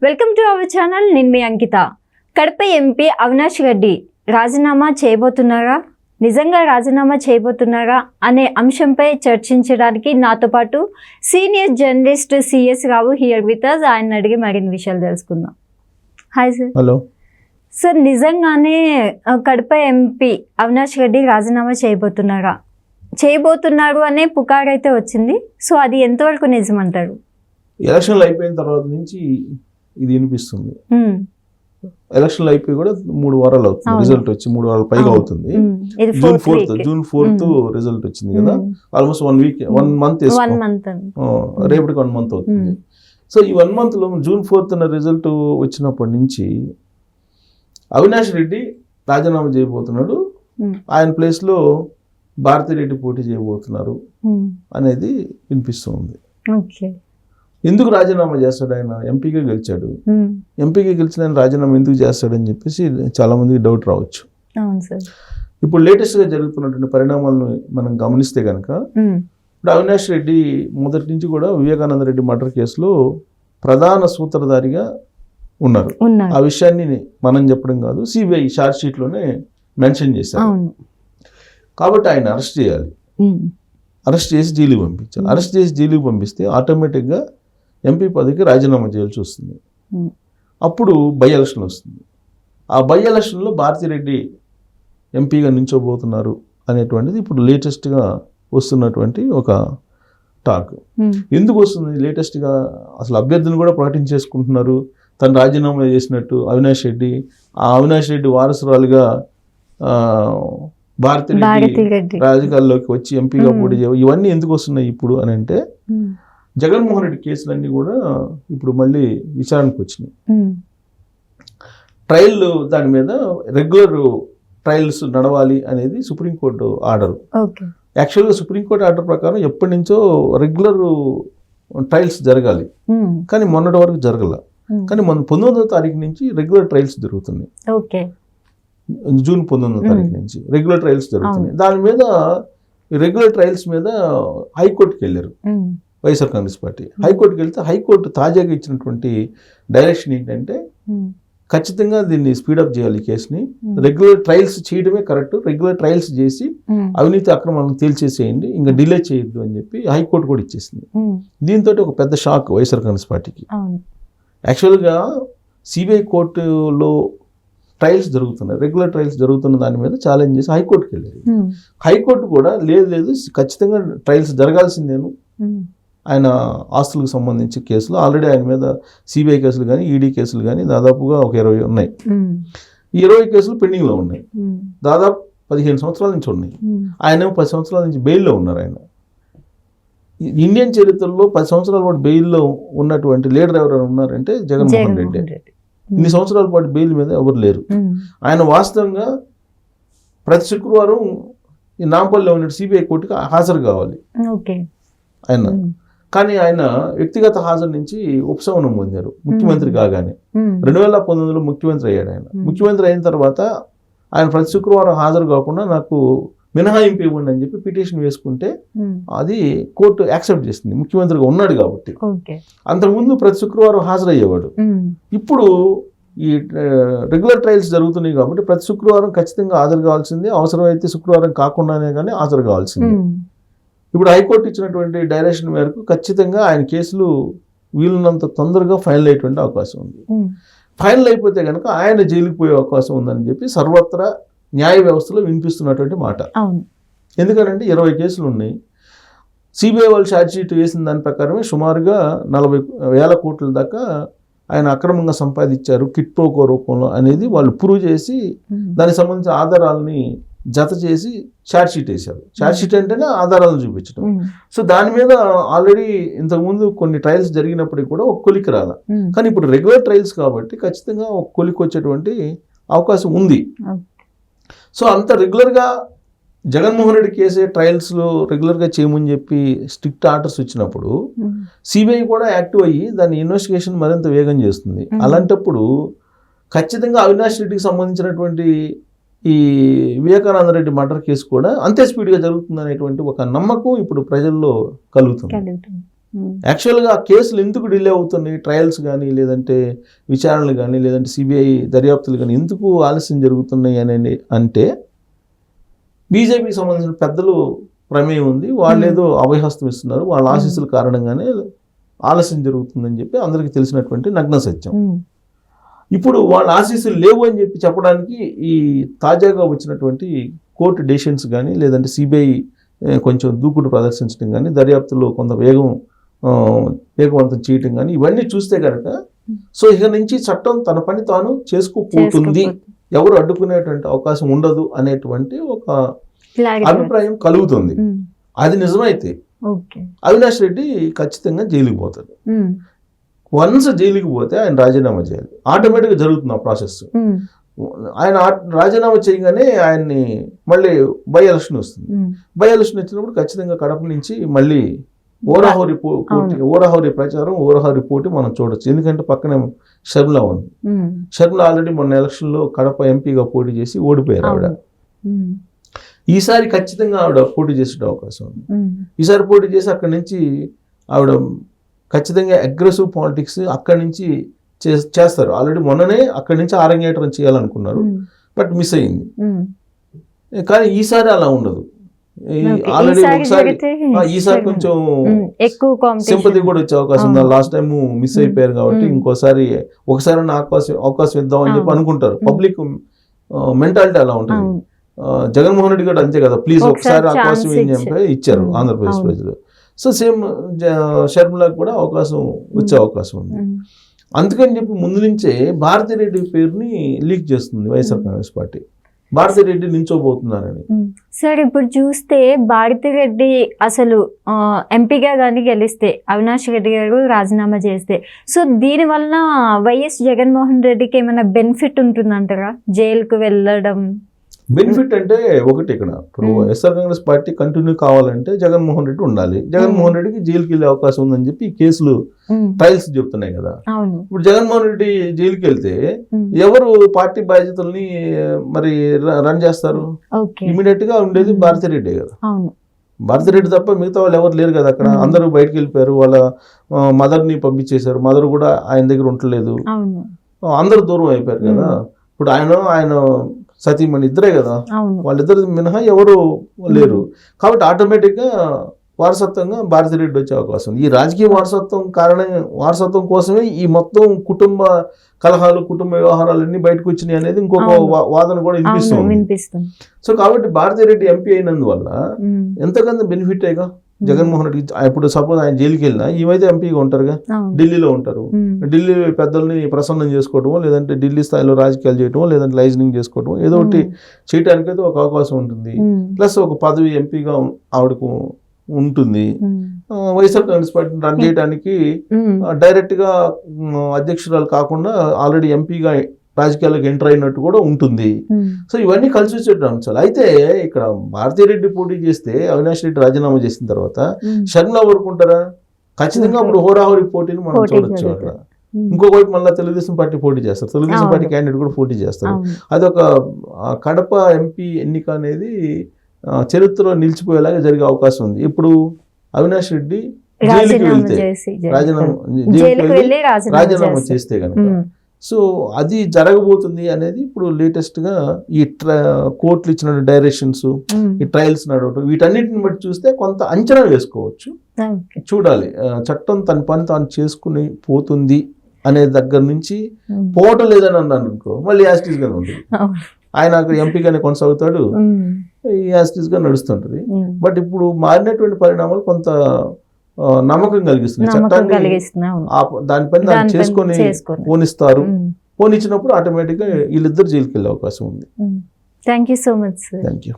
Welcome to our channel. నేను మీ అంకిత. Kadapa MP Avinash Reddy రాజీనామా చేయబోతున్నారా, నిజంగా రాజీనామా చేయబోతున్నారా అనే అంశంపై చర్చించడానికి నాతో పాటు senior journalist CS Rao here with us. ఆయన అడిగి మరిన్ని విషయాలు తెలుసుకుందాం. Hi sir. హలో సార్, నిజంగానే కడప ఎంపీ అవినాష్ రెడ్డి రాజీనామా చేయబోతున్నారు అనే పుకారు అయితే వచ్చింది. సో అది ఎంతవరకు నిజమంటారు? ఎలక్షన్లు అయిపోయిన తర్వాత నుంచి ఇది వినిపిస్తుంది. ఎలక్షన్లు అయిపోయి కూడా 3 వారాలు అవుతుంది, రిజల్ట్ వచ్చి 3 వారాల పైగా అవుతుంది. జూన్ 4th రిజల్ట్ వచ్చింది కదా, ఆల్మోస్ట్ 1 మంత్ రేపటికి 1 మంత్ అవుతుంది. సో ఈ 1 month లో జూన్ 4th రిజల్ట్ వచ్చినప్పటి నుంచి అవినాష్ రెడ్డి రాజీనామా చేయబోతున్నాడు, ఆయన ప్లేస్ లో భారతిరెడ్డి పోటీ చేయబోతున్నారు అనేది వినిపిస్తుంది. ఎందుకు రాజీనామా చేస్తాడు? ఆయన ఎంపీగా గెలిచాడు, ఎంపీగా గెలిచిన ఆయన రాజీనామా ఎందుకు చేస్తాడని చెప్పేసి చాలా మందికి డౌట్ రావచ్చు. ఇప్పుడు లేటెస్ట్ గా జరుగుతున్నటువంటి పరిణామాలను మనం గమనిస్తే కనుక, ఇప్పుడు అవినాష్ రెడ్డి మొదటి నుంచి కూడా వివేకానంద రెడ్డి మర్డర్ కేసులో ప్రధాన సూత్రధారిగా ఉన్నారు. ఆ విషయాన్ని మనం చెప్పడం కాదు, సిబిఐ షార్ట్ షీట్ లోనే మెన్షన్ చేశారు. కాబట్టి ఆయన అరెస్ట్ చేయాలి, అరెస్ట్ చేసి జైలుకి పంపించాలి. అరెస్ట్ చేసి జైలుకి పంపిస్తే ఆటోమేటిక్గా ఎంపీ పదవికి రాజీనామా చేయాల్సి వస్తుంది. అప్పుడు బై ఎలక్షన్ వస్తుంది. ఆ బై ఎలక్షన్లో భారతిరెడ్డి ఎంపీగా నిల్చోబోతున్నారు అనేటువంటిది ఇప్పుడు లేటెస్ట్గా వస్తున్నటువంటి ఒక టాక్. ఎందుకు వస్తుంది లేటెస్ట్గా? అసలు అభ్యర్థిని కూడా ప్రకటించేసుకుంటున్నారు. తను రాజీనామా చేసినట్టు అవినాష్ రెడ్డి, ఆ అవినాష్ రెడ్డి వారసురాలుగా భారతిరెడ్డి రాజకీయాల్లోకి వచ్చి ఎంపీగా పోటీ చేయ, ఇవన్నీ ఎందుకు వస్తున్నాయి ఇప్పుడు అని అంటే, జగన్మోహన్ రెడ్డి కేసులన్నీ కూడా ఇప్పుడు మళ్ళీ విచారణకు వచ్చినాయి. ట్రయల్ దాని మీద రెగ్యులర్ ట్రయల్స్ నడవాలి అనేది సుప్రీంకోర్టు ఆర్డర్. యాక్చువల్గా సుప్రీంకోర్టు ఆర్డర్ ప్రకారం ఎప్పటి నుంచో రెగ్యులర్ ట్రయల్స్ జరగాలి, కానీ మొన్నటి వరకు జరగల. కానీ 19వ తారీఖు నుంచి రెగ్యులర్ ట్రయల్స్ జరుగుతున్నాయి. జూన్ 19వ తారీఖు నుంచి రెగ్యులర్ ట్రయల్స్ జరుగుతున్నాయి. దాని మీద రెగ్యులర్ ట్రయల్స్ మీద హైకోర్టుకి వెళ్ళారు వైఎస్ఆర్ కాంగ్రెస్ పార్టీ. హైకోర్టుకి వెళ్తే హైకోర్టు తాజాగా ఇచ్చినటువంటి డైరెక్షన్ ఏంటంటే, ఖచ్చితంగా దీన్ని స్పీడప్ చేయాలి, ఈ కేసుని రెగ్యులర్ ట్రయల్స్ చేయడమే కరెక్ట్, రెగ్యులర్ ట్రయల్స్ చేసి అవినీతి అక్రమాలను తేల్చేసేయండి, ఇంకా డిలే చేయొద్దు అని చెప్పి హైకోర్టు కూడా ఇచ్చేసింది. దీంతో ఒక పెద్ద షాక్ వైఎస్ఆర్ కాంగ్రెస్ పార్టీకి. యాక్చువల్గా సిబిఐ కోర్టులో ట్రయల్స్ జరుగుతున్నాయి, రెగ్యులర్ ట్రయల్స్ జరుగుతున్న దాని మీద ఛాలెంజ్ చేసి హైకోర్టుకి వెళ్ళారు. హైకోర్టు కూడా లేదు ఖచ్చితంగా ట్రయల్స్ జరగాల్సిందేను, ఆయన ఆస్తులకు సంబంధించి కేసులు ఆల్రెడీ ఆయన మీద సిబిఐ కేసులు కానీ ఈడీ కేసులు కానీ దాదాపుగా ఒక 20 ఉన్నాయి. ఈ 20 కేసులు పెండింగ్లో ఉన్నాయి, దాదాపు 15 సంవత్సరాల నుంచి ఉన్నాయి. ఆయన 10 సంవత్సరాల నుంచి బెయిల్లో ఉన్నారు. ఆయన ఇండియన్ చరిత్రలో 10 సంవత్సరాల పాటు బెయిల్లో ఉన్నటువంటి లీడర్ ఎవరైనా ఉన్నారంటే జగన్మోహన్ రెడ్డి. ఇన్ని సంవత్సరాల పాటు బెయిల్ మీద ఎవరు లేరు. ఆయన వాస్తవంగా ప్రతి శుక్రవారం ఈ నాంపల్లిలో ఉన్న సిబిఐ కోర్టుకి హాజరు కావాలి ఆయన. కానీ ఆయన వ్యక్తిగత హాజరు నుంచి ఉపశమనం పొందారు ముఖ్యమంత్రి కాగానే. 2019లో ముఖ్యమంత్రి అయ్యాడు ఆయన. ముఖ్యమంత్రి అయిన తర్వాత ఆయన ప్రతి శుక్రవారం హాజరు కాకుండా నాకు మినహాయింపు ఇవ్వండి అని చెప్పి పిటిషన్ వేసుకుంటే అది కోర్టు యాక్సెప్ట్ చేసింది, ముఖ్యమంత్రిగా ఉన్నాడు కాబట్టి. అంతకుముందు ప్రతి శుక్రవారం హాజరయ్యేవాడు. ఇప్పుడు ఈ రెగ్యులర్ ట్రయల్స్ జరుగుతున్నాయి కాబట్టి ప్రతి శుక్రవారం ఖచ్చితంగా హాజరు కావాల్సిందే, అవసరమైతే శుక్రవారం కాకుండానే కానీ హాజరు కావాల్సిందే. ఇప్పుడు హైకోర్టు ఇచ్చినటువంటి డైరెక్షన్ మేరకు ఖచ్చితంగా ఆయన కేసులు వీలున్నంత తొందరగా ఫైనల్ అయ్యేటువంటి అవకాశం ఉంది. ఫైనల్ అయిపోతే కనుక ఆయన జైలుకి పోయే అవకాశం ఉందని చెప్పి సర్వత్రా న్యాయ వ్యవస్థలో వినిపిస్తున్నటువంటి మాట. ఎందుకంటే 20 కేసులు ఉన్నాయి. సిబిఐ వాళ్ళు ఛార్జ్ షీట్ వేసిన దాని ప్రకారమే సుమారుగా 40,000 కోట్ల దాకా ఆయన అక్రమంగా సంపాదించారు కిట్ ప్రోకో రూపంలో అనేది వాళ్ళు ప్రూవ్ చేసి దానికి సంబంధించిన ఆధారాలని జత చేసి ఛార్జ్ షీట్ వేశారు. ఛార్జ్ షీట్ అంటేనే ఆధారాలను చూపించడం. సో దాని మీద ఆల్రెడీ ఇంతకుముందు కొన్ని ట్రయల్స్ జరిగినప్పటికీ కూడా ఒక కొలికి రాల. కానీ ఇప్పుడు రెగ్యులర్ ట్రయల్స్ కాబట్టి ఖచ్చితంగా ఒక కొలికి వచ్చేటువంటి అవకాశం ఉంది. సో అంత రెగ్యులర్గా జగన్మోహన్ రెడ్డి కేసే ట్రయల్స్లో రెగ్యులర్గా చేయమని చెప్పి స్ట్రిక్ట్ ఆర్డర్స్ వచ్చినప్పుడు సిబిఐ కూడా యాక్టివ్ అయ్యి దాని ఇన్వెస్టిగేషన్ మరింత వేగం చేస్తుంది. అలాంటప్పుడు ఖచ్చితంగా అవినాష్ రెడ్డికి సంబంధించినటువంటి ఈ వివేకానంద రెడ్డి మర్డర్ కేసు కూడా అంతే స్పీడ్గా జరుగుతుంది అనేటువంటి ఒక నమ్మకం ఇప్పుడు ప్రజల్లో కలుగుతుంది. యాక్చువల్గా ఆ కేసులు ఎందుకు డిలే అవుతున్నాయి, ట్రయల్స్ కానీ లేదంటే విచారణలు కానీ లేదంటే సిబిఐ దర్యాప్తులు కానీ ఎందుకు ఆలస్యం జరుగుతున్నాయి అని అంటే బీజేపీకి సంబంధించిన పెద్దలు ప్రమేయం ఉంది, వాళ్ళు ఏదో అభయహస్తం ఇస్తున్నారు, వాళ్ళ ఆశీస్సుల కారణంగానే ఆలస్యం జరుగుతుందని చెప్పి అందరికీ తెలిసినటువంటి నగ్న సత్యం. ఇప్పుడు వాళ్ళ ఆశీస్సులు లేవు అని చెప్పి చెప్పడానికి ఈ తాజాగా వచ్చినటువంటి కోర్టు డెసిషన్స్ కానీ లేదంటే సిబిఐ కొంచెం దూకుడు ప్రదర్శించడం కానీ దర్యాప్తులో కొంత వేగవంతం చేయటం కానీ ఇవన్నీ చూస్తే కనుక సో ఇక నుంచి చట్టం తన పని తాను చేసుకోపోతుంది, ఎవరు అడ్డుకునేటువంటి అవకాశం ఉండదు అనేటువంటి ఒక అభిప్రాయం కలుగుతుంది. అది నిజమైతే అవినాష్ రెడ్డి ఖచ్చితంగా జైలుకి పోతాడు. వన్స్ జైలుకి పోతే ఆయన రాజీనామా చేయాలి, ఆటోమేటిక్గా జరుగుతుంది ఆ ప్రాసెస్. ఆయన రాజీనామా చేయగానే ఆయన్ని మళ్ళీ బై ఎలక్షన్ వస్తుంది. బై ఎలక్షన్ వచ్చినప్పుడు ఖచ్చితంగా కడప నుంచి మళ్ళీ ఓరాహోరీ ప్రచారం, ఓరాహోరీ పోటీ మనం చూడొచ్చు. ఎందుకంటే పక్కనే షర్మిల ఉంది. షర్మిల ఆల్రెడీ మొన్న ఎలక్షన్లో కడప ఎంపీగా పోటీ చేసి ఓడిపోయారు ఆవిడ. ఈసారి ఖచ్చితంగా ఆవిడ పోటీ చేసే అవకాశం ఉంది. ఈసారి పోటీ చేసి అక్కడి నుంచి ఆవిడ ఖచ్చితంగా అగ్రెసివ్ పాలిటిక్స్ అక్కడి నుంచి చేస్తారు. ఆల్రెడీ మొన్ననే అక్కడి నుంచి ఆరంగేట్రం చేయాలనుకున్నారు, బట్ మిస్ అయింది. కానీ ఈసారి అలా ఉండదు. ఆల్రెడీ ఈసారి కొంచెం సింపతి కూడా వచ్చే అవకాశం ఉంది. లాస్ట్ టైం మిస్ అయిపోయారు కాబట్టి ఒకసారి అవకాశం ఇద్దామని చెప్పి అనుకుంటారు. పబ్లిక్ మెంటాలిటీ అలా ఉంటుంది. జగన్మోహన్ రెడ్డి కూడా అంతే కదా, ప్లీజ్ ఒకసారి అవకాశం ఏం చెప్పి ఇచ్చారు ఆంధ్రప్రదేశ్ ప్రజలు. సో సేమ్ షర్మిలకు కూడా అవకాశం వచ్చే అవకాశం ఉంది. అందుకని చెప్పి ముందు నుంచే భారతిరెడ్డి పేరుని లీక్ చేస్తుంది వైఎస్ఆర్ కాంగ్రెస్ పార్టీ, భారతిరెడ్డి నించోబోతున్నారని. సార్ ఇప్పుడు చూస్తే భారతిరెడ్డి అసలు ఎంపీగా కానీ గెలిస్తే, అవినాష్ రెడ్డి గారు రాజీనామా చేస్తే, సో దీనివల్ల వైఎస్ జగన్మోహన్ రెడ్డికి ఏమైనా బెనిఫిట్ ఉంటుందంటారా? జైలుకు వెళ్ళడం బెనిఫిట్ అంటే ఒకటి, ఇక్కడ ఇప్పుడు వైఎస్ఆర్ కాంగ్రెస్ పార్టీ కంటిన్యూ కావాలంటే జగన్మోహన్ రెడ్డి ఉండాలి. జగన్మోహన్ రెడ్డికి జైలుకి వెళ్ళే అవకాశం ఉందని చెప్పి ఈ కేసులు ట్రయల్స్ చెప్తున్నాయి కదా. ఇప్పుడు జగన్మోహన్ రెడ్డి జైలుకి వెళ్తే ఎవరు పార్టీ బాధ్యతల్ని మరి రన్ చేస్తారు? ఇమీడియట్ గా ఉండేది భారతిరెడ్డి కదా. భారతిరెడ్డి తప్ప మిగతా వాళ్ళు ఎవరు లేరు కదా అక్కడ. అందరూ బయటకు వెళ్ళిపోయారు, వాళ్ళ మదర్ని పంపించేశారు, మదర్ కూడా ఆయన దగ్గర ఉండలేదు, అందరూ దూరం అయిపోయారు కదా. ఇప్పుడు ఆయన సతీమణి ఇద్దరే కదా, వాళ్ళిద్దరు మినహా ఎవరు లేరు. కాబట్టి ఆటోమేటిక్గా వారసత్వంగా భారతిరెడ్డి వచ్చే అవకాశం ఉంది. ఈ రాజకీయ వారసత్వం కోసమే ఈ మొత్తం కుటుంబ కలహాలు, కుటుంబ వ్యవహారాలన్నీ బయటకు వచ్చినాయి అనేది ఇంకొక వాదన కూడా వినిపిస్తుంది. సో కాబట్టి భారతిరెడ్డి ఎంపీ అయినందువల్ల ఎంతకంత బెనిఫిట్ అయ్యగా జగన్మోహన్ రెడ్డి. ఇప్పుడు సపోజ్ ఆయన జైలుకి వెళ్ళినా ఈమైతే ఎంపీగా ఉంటారుగా, ఢిల్లీలో ఉంటారు. ఢిల్లీ పెద్దల్ని ప్రసన్నం చేసుకోవటమో లేదంటే ఢిల్లీ స్థాయిలో రాజకీయాలు చేయటమో లేదంటే లైజనింగ్ చేసుకోవటమో ఏదో ఒకటి చేయటానికైతే ఒక అవకాశం ఉంటుంది. ప్లస్ ఒక పదవి ఎంపీగా ఆవిడకు ఉంటుంది. వైఎస్ఆర్ కాంగ్రెస్ పార్టీని రన్ చేయడానికి డైరెక్ట్ గా అధ్యక్షురాలు కాకుండా ఆల్రెడీ ఎంపీగా రాజకీయాలకు ఎంటర్ అయినట్టు కూడా ఉంటుంది. సో ఇవన్నీ కలిసి వచ్చేట్టు అంశాలు. అయితే ఇక్కడ భారతిరెడ్డి పోటీ చేస్తే అవినాష్ రెడ్డి రాజీనామా చేసిన తర్వాత షర్మిల ఊరుకుంటారా? ఖచ్చితంగా అప్పుడు హోరాహోరీ పోటీని మనం చూడొచ్చు అక్కడ. ఇంకొక వైపు మళ్ళీ తెలుగుదేశం పార్టీ పోటీ చేస్తారు, తెలుగుదేశం పార్టీ క్యాండిడేట్ కూడా పోటీ చేస్తారు. అదొక కడప ఎంపీ ఎన్నిక అనేది చరిత్రలో నిలిచిపోయేలాగా జరిగే అవకాశం ఉంది. ఇప్పుడు అవినాష్ రెడ్డి జైలుకి వెళ్తే రాజీనామా చేస్తే కనుక సో అది జరగబోతుంది అనేది ఇప్పుడు లేటెస్ట్ గా ఈ కోర్టులు ఇచ్చిన డైరెక్షన్స్, ఈ ట్రయల్స్ నడవటం, వీటన్నిటిని బట్టి చూస్తే కొంత అంచనా వేసుకోవచ్చు. చూడాలి, చట్టం తన పని తాను చేసుకుని పోతుంది అనే దగ్గర నుంచి పోవటం లేదని అన్నాను అనుకో, మళ్ళీ యాస్టీస్ గానే ఉంటుంది. ఆయన అక్కడ ఎంపీగానే కొనసాగుతాడు, యాస్టీస్ గా నడుస్తుంటది. బట్ ఇప్పుడు మారినటువంటి పరిణామాలు కొంత నమ్మకం కలిగిస్తుంది. చట్టాన్ని దానిపైన దాన్ని చేసుకొని పోనిస్తారు. పోనిచ్చినప్పుడు ఆటోమేటిక్గా వీళ్ళిద్దరు జైలుకి వెళ్ళే అవకాశం ఉంది. Thank you so much. Thank you.